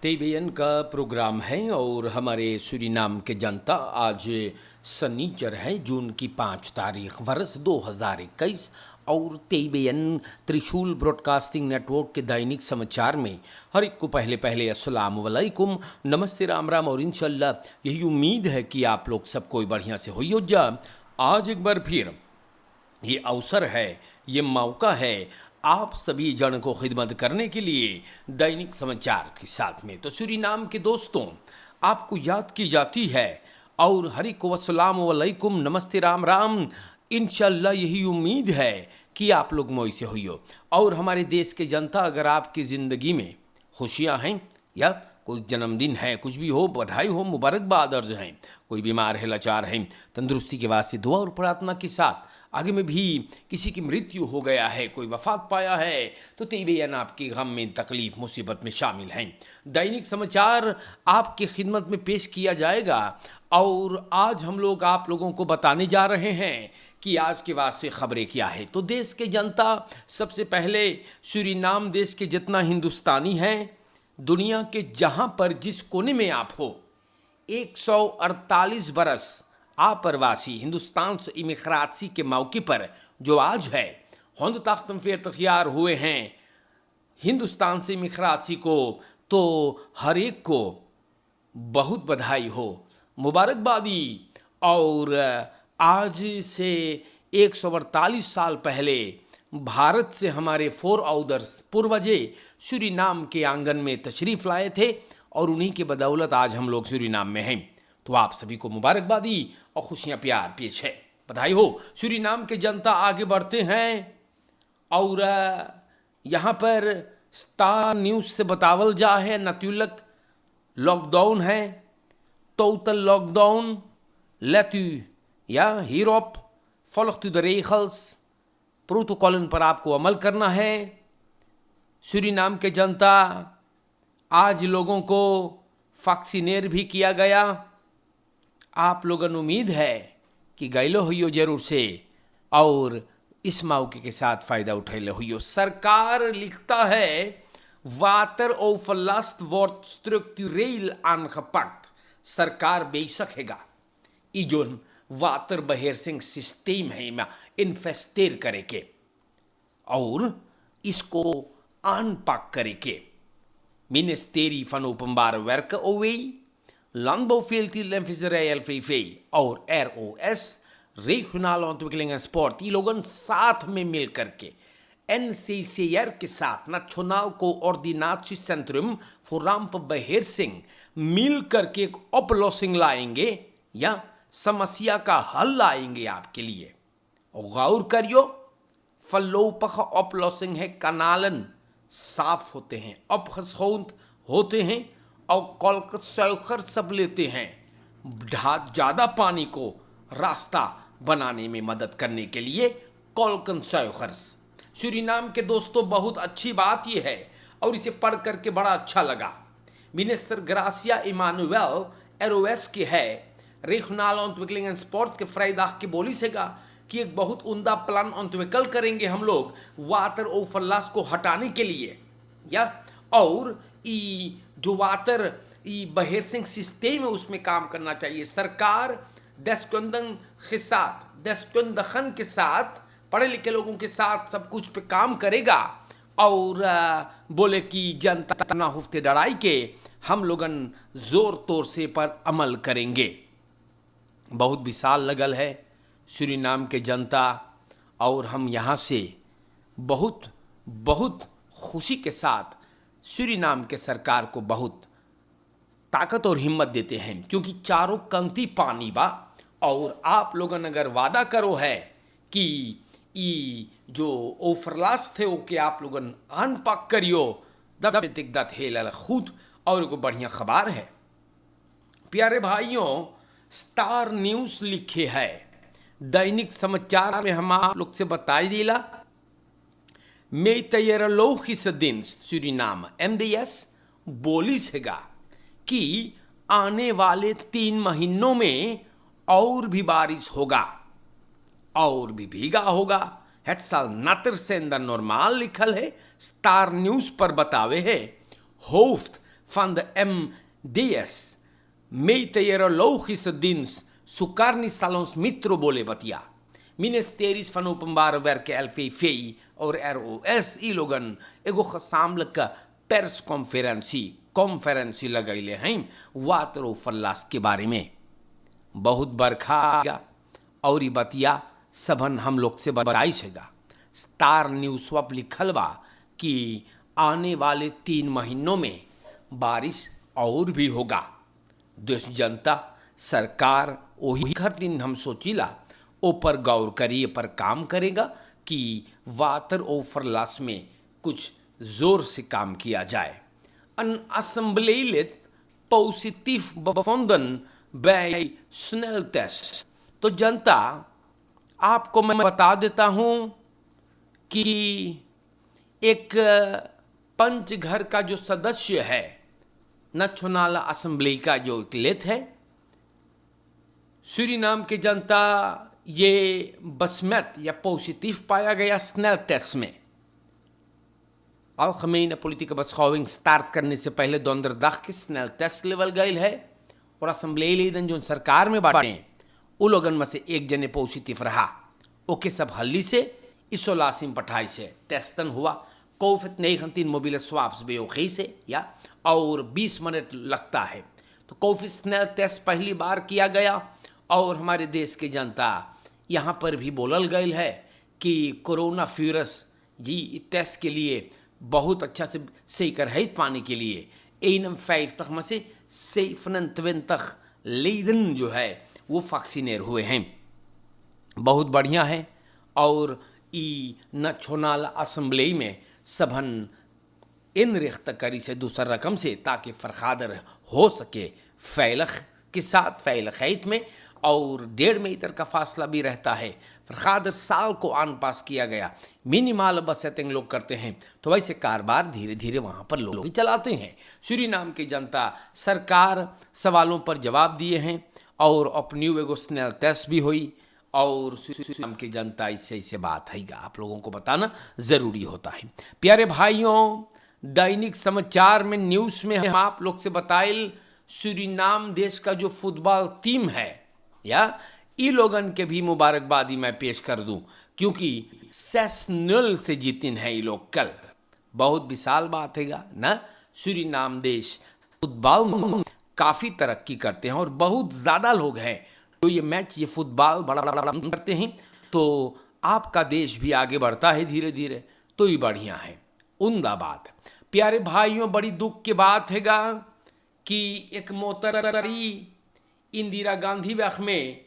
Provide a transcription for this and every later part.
तेबियन का प्रोग्राम है और हमारे सूरीनाम के जनता आज सनीचर है जून की 5 तारीख वर्ष 2021 और तेबियन त्रिशूल ब्रॉडकास्टिंग नेटवर्क के दैनिक समाचार में हर एक को पहले पहले अस्सलाम वालेकुम, नमस्ते, राम राम और इंशाल्लाह यही उम्मीद है कि आप लोग सब कोई बढ़िया से होइयो जा। आज एक बार फिर ये अवसर है, ये मौका है आप सभी जन को खिदमत करने के लिए दैनिक समाचार के साथ में। तो सूरीनाम के दोस्तों, आपको याद की जाती है और हरी को अस्सलाम वालेकुम, नमस्ते, राम राम। इंशाल्लाह यही उम्मीद है कि आप लोग मोई से होइयो। और हमारे देश के जनता, अगर आपकी ज़िंदगी में खुशियाँ हैं या कोई जन्मदिन है, कुछ भी हो, बधाई हो, मुबारकबाद अर्ज हैं, कोई बीमार है, लाचार हैं, तंदुरुस्ती के वास्ते दुआ और प्रार्थना के साथ आगे में भी किसी की मृत्यु हो गया है, कोई वफात पाया है, तो तेबियन आपके गम में, तकलीफ, मुसीबत में शामिल हैं। दैनिक समाचार आपकी खिदमत में पेश किया जाएगा और आज हम लोग आप लोगों को बताने जा रहे हैं कि आज के वास्ते खबरें क्या है। तो देश के जनता, सबसे पहले सूरीनाम देश के जितना हिंदुस्तानी हैं, दुनिया के जहाँ पर जिस कोने में आप हो, 148 बरस आप्रवासी हिंदुस्तान से इमिग्रासी के मौके पर जो आज है, हिंद तख्तम पे तैयार हुए हैं हिंदुस्तान से इमिग्रासी को, तो हर एक को बहुत बधाई हो, मुबारकबादी। और आज से 148 साल पहले भारत से हमारे फोरआउदर्स, पूर्वजे सूरीनाम के आंगन में तशरीफ़ लाए थे और उन्हीं के बदौलत आज हम लोग सूरीनाम में हैं। तो आप सभी को मुबारकबादी और खुशियाँ प्यार पेश है, बधाई हो। सूरीनाम के जनता आगे बढ़ते हैं और यहाँ पर स्टार न्यूज़ से बतावल जा है नतुलक लॉकडाउन है, टोटल लॉकडाउन लेतु या हीरोप फॉलोक द रेखल्स प्रोटोकॉलन पर आपको अमल करना है। सूरीनाम के जनता, आज लोगों को वैक्सीनेट भी किया गया। आप लोगन उम्मीद है कि गैलो हुई जरूर से और इस मौके के साथ फ़ायदा उठैले हुई। सरकार लिखता है वाटर ओवरलास्ट wordt structureel aangepakt। सरकार बेशक ई जोन वाटर beheersing सिस्टम है में इन्वेस्टेर करे के और इसको aanpak करे के Ministerie van Openbare Werken OW, Landbouwveeteelt en Visserij LVV और ROS, regionale ontwikkeling en sport, ये लोगन साथ में मिल करके NCCR के साथ national coordination Centrum for ramp beheersing मिल करके एक ऑपलोसिंग लाएंगे या समस्या का हल लाएंगे आपके लिए। और गौर करियो, फलोपख ऑपलोसिंग है, कनालन साफ होते हैं, अपखसौंत होते हैं और कॉलकत सौखर सब लेते हैं, ज़्यादा पानी को रास्ता बनाने में मदद करने के लिए कॉलकन सौखर्स। सूरीनाम के दोस्तों, बहुत अच्छी बात यह है और इसे पढ़ करके बड़ा अच्छा लगा। मिनिस्टर ग्रासिया इमानुएल एरोवेस की है regionale ontwikkeling en sport के फ्राइदाग की बोली सेगा कि एक बहुत उम्दा प्लान अंतविकल करेंगे हम लोग वाटर ओवरलास्ट को हटाने के लिए, या और जो वाटर beheersing सिस्टम है उसमें काम करना चाहिए। सरकार दस्कंदखन के साथ, पढ़े लिखे लोगों के साथ सब कुछ पे काम करेगा और बोले कि जनता ना हुफ्ते डराई के हम लोगन जोर तोर से पर अमल करेंगे। बहुत विशाल लगल है सूरीनाम के जनता और हम यहाँ से बहुत बहुत खुशी के साथ सूरीनाम के सरकार को बहुत ताकत और हिम्मत देते हैं, क्योंकि चारों कंती पानी बा और आप लोगन अगर वादा करो है कि ई जो ओवरलास्ट थे ओके आप लोगन अनपाक करियो दत हेल खुद। और एगो बढ़िया खबर है प्यारे भाइयों, स्टार न्यूज़ लिखे है दैनिक समाचार में, हम आप लोग से बताई दिला मेteorologische dienst सूरीनाम MDS बोली सेगा कि आने वाले 3 महीनों में और भी बारिश होगा और भी भीगा होगा। हेट्साल नतर से अंदर नॉर्मल लिखल है, स्टार न्यूज़ पर बतावे है होफ्ट van de MDS, meteorologische dienst, Sukarni Salons Mitrobole Batia, ministeries van Openbare Werken LVV और ROS ई लोगन एगो gezamenlijke कॉन्फ्रेंसी लगैले हैं वाटर फल्लास के बारे में। बहुत बरखा आएगा और ई बतिया सबन हम लोग से बताई छेगा। स्टार न्यूज स्वप लिखल बा कि आने वाले 3 महीनों में बारिश और भी होगा। देश जनता सरकार वही हर दिन हम सोचिला ऊपर गौर करिए पर काम करेगा कि वाटर ओवरलॉस में कुछ जोर से काम किया जाए। Een assemblelid positief bevonden bij sneltest। तो जनता आपको मैं बता देता हूं कि एक पंचघर का जो सदस्य है नेशनल असेंबली का जो इकलेत है सूरीनाम की जनता ये बसमत या पॉजिटिव पाया गया स्नेल टेस्ट में। algemene politieke beschouwing start करने से पहले donderdag के स्नेल टेस्ट लेवल गई है और असेंबली जो सरकार में बाटे उन लोगन में से एक जने पॉजिटिव रहा। ओके सब हल्ली से इसोलासिम पठाई से टेस्टन हुआ कोविड 19 मोबिल स्वाप्स बेओखी से या और 20 मिनट लगता है। तो कोविड स्नेल टेस्ट पहली बार किया गया और हमारे देश की जनता यहाँ पर भी बोलल गई है कि कोरोना वायरस जी टेस्ट के लिए बहुत अच्छा से zeker पाने के लिए 51 में से 27 लेडन जो है वो वैक्सीनेर हुए हैं। बहुत बढ़िया है और ई नेशनल असेंबली में सबन इन रिख्त करी से दूसर रकम से ताकि फरखादर हो सके फैलख के साथ फैलखैत में और 1.5 मीटर का फासला भी रहता है। फरखादर साल को आन पास किया गया मिनिमल बस सेटिंग लोग करते हैं तो वैसे कारोबार धीरे धीरे वहाँ पर लोग भी चलाते हैं। सूरीनाम की जनता सरकार सवालों पर जवाब दिए हैं और अपनी एगो स्नेल टेस्ट भी हुई और सूरीनाम की जनता इससे बात है आप लोगों को बताना ज़रूरी होता है। प्यारे भाइयों दैनिक समाचार में न्यूज़ में हम आप लोग से बताइल सूरीनाम देश का जो फुटबॉल टीम है या ई लोगन के भी मुबारकबादी मैं पेश कर दूं क्योंकि 6-0 से जीतिन है ये लोग कल। बहुत विशाल बात है ना। सूरीनाम देश फुटबॉल में काफ़ी तरक्की करते हैं और बहुत ज़्यादा लोग हैं तो ये मैच ये फुटबॉल बड़ा करते हैं तो आपका देश भी आगे बढ़ता है धीरे धीरे तो ये बढ़िया है। उम्दा बात प्यारे भाइयों बड़ी दुख की बात हैगा कि एक मोहतरम इंदिरा गांधी वक्त में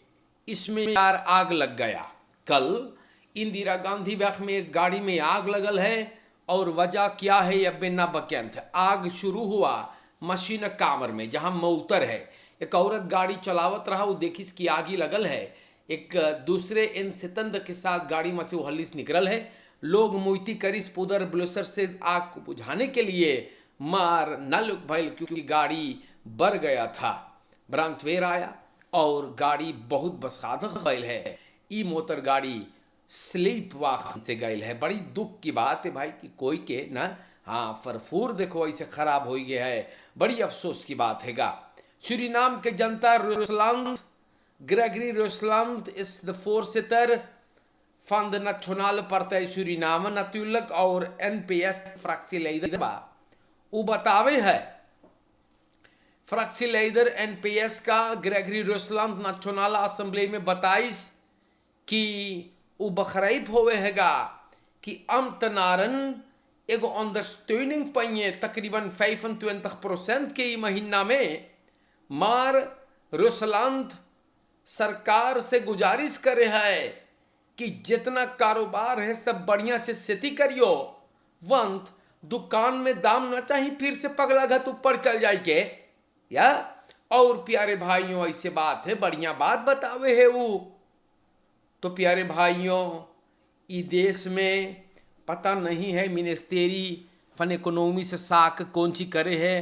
इसमें यार आग लग गया। कल इंदिरा गांधी वक्त में एक गाड़ी में आग लगल है और वजह क्या है यह बिना बकंत। आग शुरू हुआ मशीन कामर में जहां मऊतर है। एक औरत गाड़ी चलावत रहा वो देखी इसकी आग ही लगल है। एक दूसरे इन सितंद के साथ गाड़ी में से वो हल्लिस निकल है। लोग मुइती करिस पुदर ब्लोसर से आग को बुझाने के लिए मार नल भैल क्योंकि गाड़ी बढ़ गया था। ब्रांतवेर आया और गाड़ी बहुत बसादक गई है। ई मोटर गाड़ी स्लीप वाक से गई है। बड़ी दुख की बात है भाई कि कोई के ना हाँ फरफूर देखो ऐसे खराब हो गया है। बड़ी अफसोस की बात हैगा। सूरीनाम के जनता Rusland Gregory Rusland is de voorzitter van de Nationale Partij Suriname natuurlijk और NPS fractieleider वो बतावे है फ्रैक्सीलेडर एनपीएस का ग्रेगरी रुसलैंड नेशनल असेंबली में बताइस कि वो बखराइब होवे हैगा कि अमतनारन एगो अंडरस्टैंडिंग पाइए तकरीबन 25% के महीना में मार रुसलैंड सरकार से गुजारिश करे है कि जितना कारोबार है सब बढ़िया से सेती करियो वंत दुकान में दाम न चाहिए फिर से पगला घट ऊपर चल जाए के या और प्यारे भाइयों ऐसे बात है बढ़िया बात बतावे है वो। तो प्यारे भाइयों इस देश में पता नहीं है मिनिस्ट्री फन इकोनॉमी से साक कौन सी करे है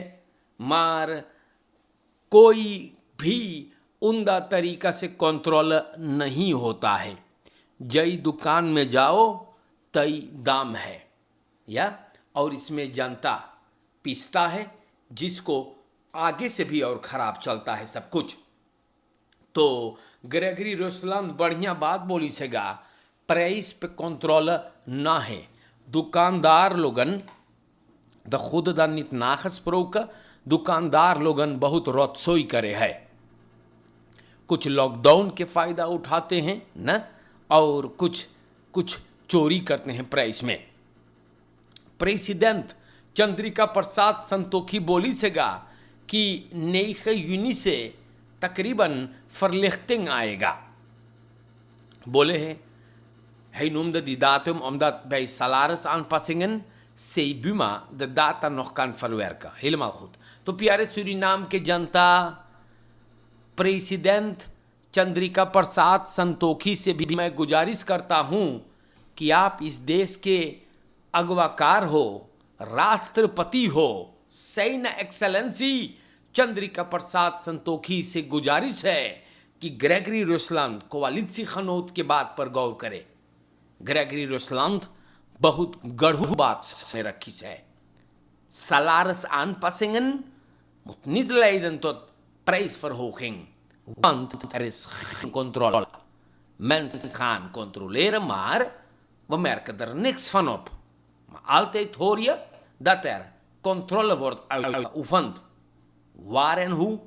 मार कोई भी उम्दा तरीका से कंट्रोल नहीं होता है। जई दुकान में जाओ तई दाम है या और इसमें जनता पीसता है जिसको आगे से भी और खराब चलता है सब कुछ। तो ग्रेगरी रोसलैंड बढ़िया बात बोली सेगा, प्राइस पे कंट्रोल ना है। दुकानदार लोगन द खुद द नित नाखस प्रोक, दुकानदार लोगन बहुत रोतसोई करे है। कुछ लॉकडाउन के फायदा उठाते हैं न, और कुछ कुछ चोरी करते हैं प्राइस में। प्रेसिडेंट चंद्रिका प्रसाद संतोखी बोली सेगा कि नेख यूनि से तकरीबन फरलिख्तिंग आएगा। बोले है hij noemde die datum omdat bij salaris aanpassingen Buma de data nog kan verwerken. Helemaal goed. तो प्यारे सूरीनाम के जनता, प्रेसिडेंट चंद्रिका प्रसाद संतोखी से भी मैं गुजारिश करता हूं कि आप इस देश के अगवाकार हो, राष्ट्रपति हो, सैन्य एक्सेलेंसी चंद्रिका प्रसाद संतोखी से गुजारिश है कि ग्रेगरी रोसलैंड कोवालित्सी खनौत के बात पर गौर करे। ग्रेगरी रोसलैंड बहुत गढ़ू बात में रखी है। salaris aanpassingen moet niet leiden tot prijsverhoging, want er is geen controle. Mensen gaan controleren, maar we merken er niks van op. Maar altijd hoor je dat er controle wordt uitgeoefend. Waar en hoe?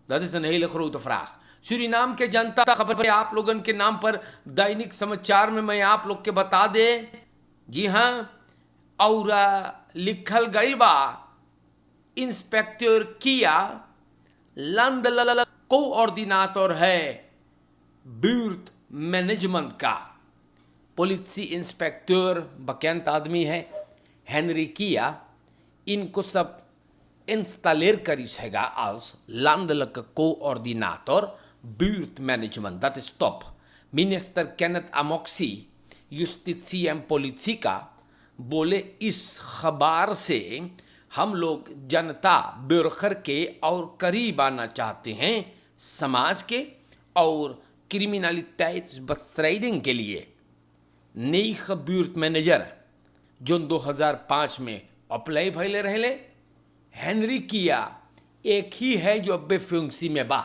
Dat is een hele grote vraag. Suriname के जनता खबर आप लोगन के नाम पर दैनिक समाचार में मैं आप लोग के बता दे, जी हाँ, और लिखल गईल बा इंस्पेक्टर किया लंद कोऑर्डिनेटर है ब्यूर्त मैनेजमेंट का। पुलिस इंस्पेक्टर बकैंत आदमी है, हेनरी किया, इनको सब installeer करीगा als landelijke coördinator buurtmanagement. Dat is top. Minister Kenneth Amoxie, justitie en politie का, बोले इस खबर से हम लोग जनता बुर्खर के और करीब आना चाहते हैं समाज के और क्रिमिनलिटी बस्ट्राइडिंग के लिए। नई ब्यूर्ट मैनेजर जो 2005 में अप्लाई भैले रहले, हेनरी किया एक ही है जो अब फंक्सी में बा।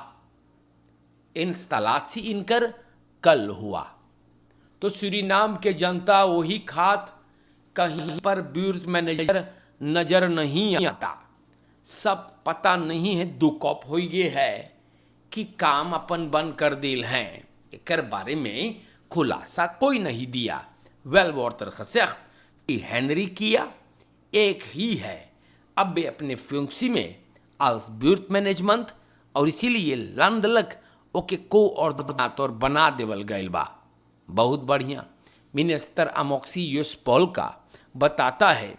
इंस्टॉलाची इनकर कल हुआ। तो सूरीनाम के जनता वही खात कहीं पर ब्यूर्ट मैनेजर नजर नहीं आता, सब पता नहीं है दुकॉप हो गए है कि काम अपन बंद कर दिल हैं। एक बारे में खुलासा कोई नहीं दिया। वेल वॉर्टर खसेख कि हेनरी किया एक ही है अब वे अपने फंक्सी में als ब्यूर्ट मैनेजमेंट और इसीलिए लंदलक ओके कोऑर्डिनेटर बना देवल गईल बा। बहुत बढ़िया। मिनिस्टर अमोक्सी यूसपोल का बताता है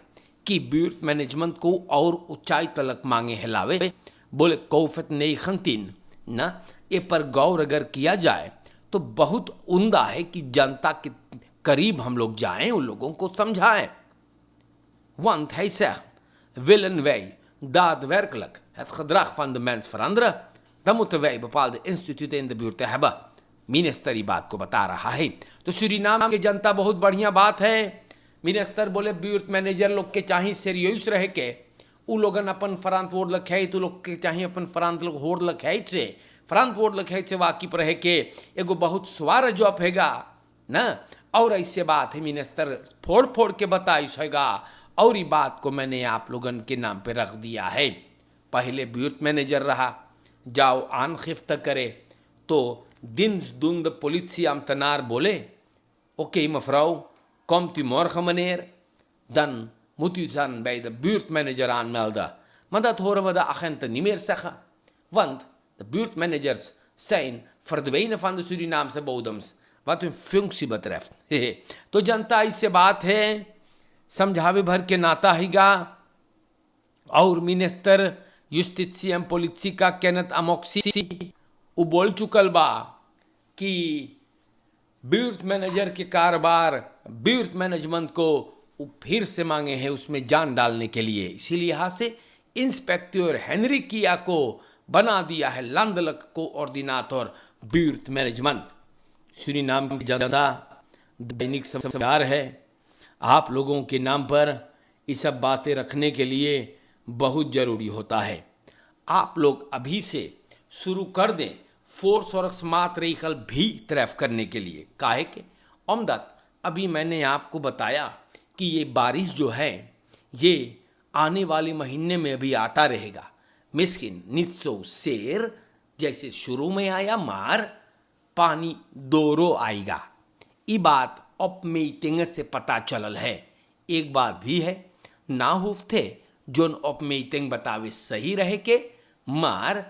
कि ब्यूर्ट मैनेजमेंट को और ऊंचाई तलक मांगे हिलावे। बोले कौफत नहीं खंतीन ना, ये पर गौर अगर किया जाए तो बहुत उम्दा है कि जनता के करीब हम लोग जाएं, उन लोगों को समझाएं। Want hij zegt, willen wij daadwerkelijk het gedrag van de mens veranderen, dan moeten wij bepaalde instituten in de buurt hebben। Minister ये बात को बता रहा है। तो सूरीनाम के जनता बहुत बढ़िया बात है। मिनिस्टर बोले ब्यूर्ट मैनेजर लोग के चाहिए सीरियस रह के, उ लोगन अपन फरांत वोड लखे तो लोग के चाहिए अपन फरांत लोग होड़ लखे से फरांत वोड लखे से वाकिफ रह के एगो बहुत स्वार जॉब हैगा ना। और ऐसे बात है मिनिस्टर फोड़ फोड़ के बताइश हैगा, और ये बात को मैंने आप लोगन के नाम पे रख दिया है। पहले ब्यूर्ट मैनेजर रहा, जाओ आनखिफ्त करे तो dinsdoende politieambtenaar बोले oké mevrouw, komt u morgen meneer, dan moet u dan bij de buurtmanager aanmelden. Maar dat horen we de agenten niet meer zeggen, want de buurtmanagers zijn verdwenen van de Surinaamse bodems wat hun functie betreft। तो जनता इससे बात है समझावे भर के नाता हैगा। और मिनिस्टर जुस्टिसी एवं पुलिसी का केनेथ अमोक्सी वो बोल चुकल बा कि ब्यूर्ट मैनेजर के कारोबार ब्यूर्ट मैनेजमेंट को फिर से मांगे हैं उसमें जान डालने के लिए। इसीलिए यहाँ से इंस्पेक्टर हेनरी किया को बना दिया है लंदलक कोऑर्डिनेटर ब्यूर्ट मैनेजमेंट। सूरीनाम की जनता दैनिक समाचार है, आप लोगों के नाम पर ये सब बातें रखने के लिए बहुत ज़रूरी होता है। आप लोग अभी से शुरू कर दें फोर्स और स्मार्ट व्हीकल भी तरफ करने के लिए। काहे के अमदत अभी मैंने आपको बताया कि ये बारिश जो है ये आने वाले महीने में भी आता रहेगा। मिस्किन नित्सो शेर जैसे शुरू में आया मार पानी दोरो आएगा। ये बात अब मीटिंग से पता चलल है। एक बात भी है ना हुफ्थे जोन अब मीटिंग बतावे सही रहे के मार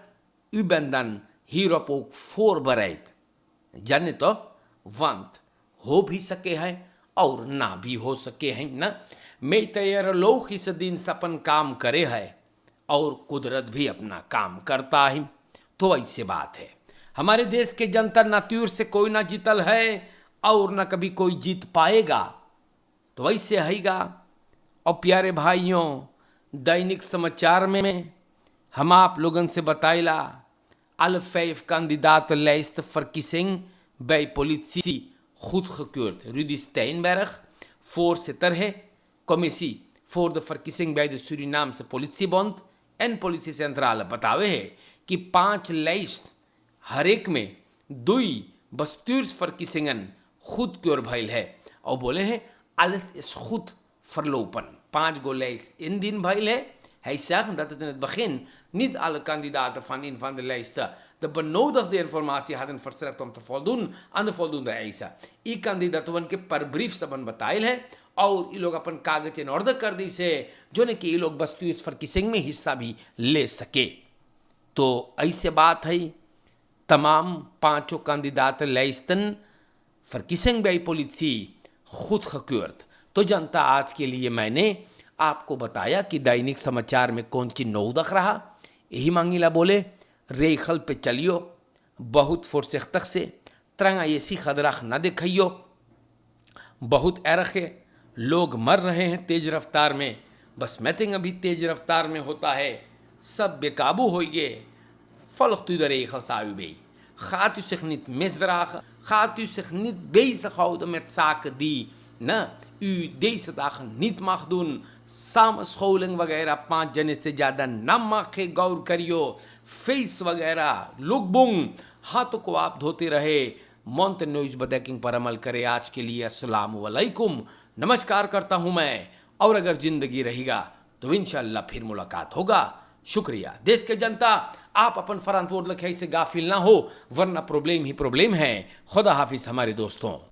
उबंदन हीरोपोक फोर बरैत जाने तो वंत हो भी सके हैं और ना भी हो सके हैं ना। मैं तैयार लोग इस दिन सपन काम करे है और कुदरत भी अपना काम करता है। तो ऐसे बात है हमारे देश के जनता ना तीर से कोई ना जीतल है और ना कभी कोई जीत पाएगा। तो ऐसे हैगा। और प्यारे भाइयों दैनिक समाचार में हम आप लोगन से बताइला alle 5 kandidaten lijst verkiezing bij politie goedgekeurd. Rudy Steinberg, voorzitter है commissie voor de verkiezing bij de Surinaamse politiebond en politiecentrale बतावे है कि 5 lijst हर एक में 2 bestuursverkiezingen goedkeur भइल है और बोले है alles is goed verlopen. 5 go lijst in दिन भइल है. Hij zegt dat het in het begin niet alle kandidaten van een van de lijsten de benodigde informatie hadden verstrekt om te voldoen aan de voldoende eisen. ये kandidaten के पर brief सबन बताइल है और ये लोग अपन कागज इन ऑर्डर कर दी से जो ने कि ये लोग बस्तु इस वर्किसिंग में हिस्सा भी ले सके। तो ऐसे बात है तमाम 5 kandidaten lijsten verkiezing bij politie goedgekeurd। तो जनता आज के लिए मैंने आपको बताया कि दैनिक समाचार में कौन सी नौदख रहा। यही मांगीला बोले रेखल पे चलियो बहुत फुरसख्तक से तरंगा ऐसी खदराख न दिखाइयो। बहुत एरख है लोग मर रहे हैं तेज रफ्तार में। बस मैथिंग अभी तेज रफ्तार में होता है सब बेकाबू हो गए। फलक तु रेखल सायुबे gaat u zich niet misdragen, gaat u zich niet bezighouden met zaken die u deze dagen niet mag doen, samenscholing वगैरह 5 जने से ज़्यादा न माखे गौर करियो, फेस वगैरह लुकबुंग हाथों को आप धोते रहे। मौंट न्यूज बदैकिंग पर अमल करे। आज के लिए अस्सलाम वालेकुम, नमस्कार करता हूँ मैं और अगर जिंदगी रहेगा तो इंशाअल्लाह फिर मुलाकात होगा। शुक्रिया। देश के जनता आप अपन फरानपुर लखाई से गाफिल ना हो वरना प्रॉब्लम ही प्रॉब्लम है। खुदा हाफिज हमारे दोस्तों।